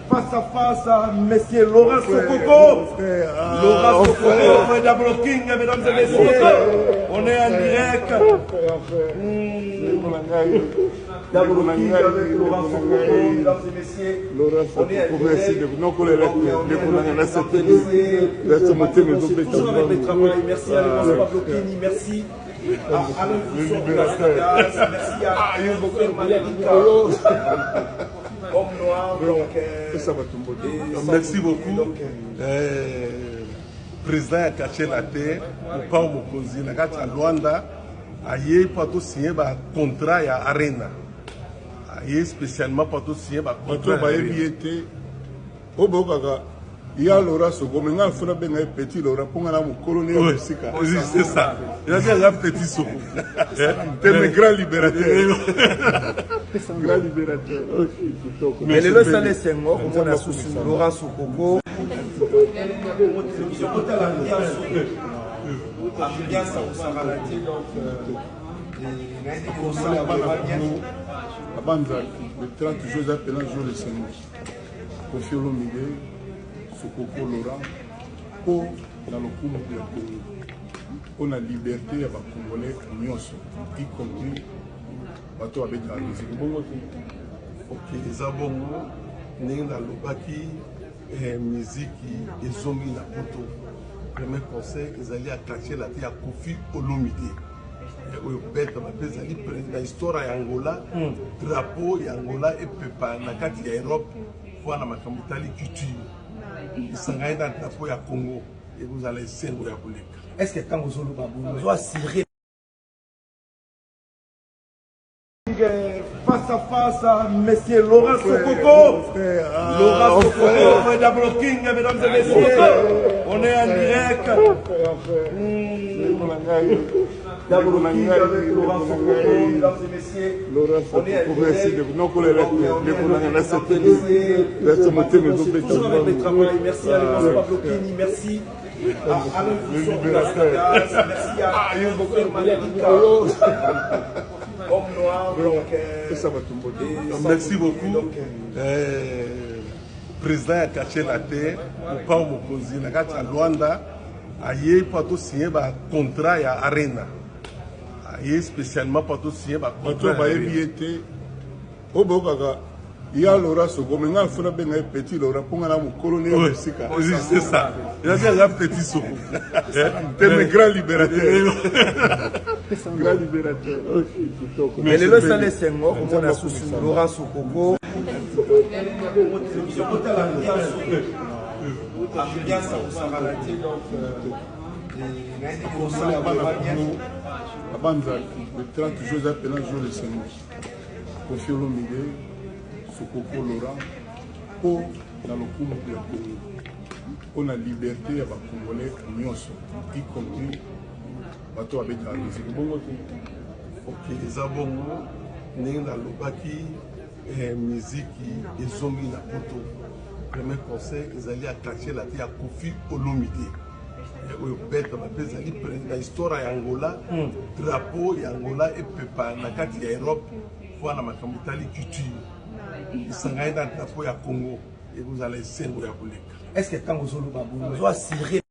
face à face à Monsieur Laurent Sokoko. Laurent Sokoko, Double King, mesdames et messieurs. On est en direct. Double King avec Laurent Sokoko, mesdames et messieurs. On est en direct. Toujours avec les travailleurs. Merci à l'Alliance Pablo Kini, merci. Merci à Homme Noir. Merci beaucoup. Président a caché la terre, au pas au Mokozi, na kati ya Luanda, aye pato signé un contrat à Arena. Aye spécialement pato signé un contrat à Arena. Il y a Laura Soko, mais il y a un petit Laura pour un colonel. Oui, c'est ça. Il y a un petit Soko. C'est un grand libérateur. Grand libérateur. Mais le salé c'est mort, on a sous Laura Soko. Le 30 Joseph Pélan jour le Seigneur. Kofi Olomide. Sokoko Laurent pour dans le coup de Congo. On a liberté à la Congolais, y compris bateau avec la musique. Ok, les abonnés, nous avons la musique et zombie na poto. Premier conseil, ils allaient attacher la vie à Kofi Olomide. Dans l'histoire d'Angola, drapeau d'Angola et Pepa, dans la Europe, pour la culture. Ils sont dans le drapeau du Congo et vous allez essayer de vous. Est-ce que quand vous avez assuré face à face à Monsieur Laurent Sokoko. Laurent Sokoko, Double King, mesdames et messieurs. On est en direct. Double King avec Laurent Sokoko, mesdames et messieurs. On est en direct. Toujours avec les travailleurs. Merci à l'Alliance Pablo Kini, merci. Merci à Homme Noir. Merci beaucoup. Président a caché la terre, au pas au Mokozi, na kati ya Luanda, aye pato signé un contrat à Arena. Aye spécialement pato signé un contrat à Arena. Il y a Laura Soko, mais il y a un petit Laura pour un colonel. Oui, c'est ça. Il y a un petit Soko. C'est un grand libérateur. Grand libérateur. Mais le salé c'est mort, on a sous Laurent Sokoko. Le 30 Joseph Pélan jour le Seigneur. Kofi Olomide. Sokoko Laurent pour dans le coup de Congo. On a liberté à la Congolais, y compris bateau avec la musique. Ok, les abonnés, nous avons musique et zombie na poto. Premier conseil, ils allaient attacher la vie à Kofi Olomide. Dans l'histoire d'Angola, drapeau d'Angola et Pepa, dans la Europe, pour la culture. Ils sont dans le drapeau du Congo et vous allez essayer de vous. Est-ce que quand vous avez assuré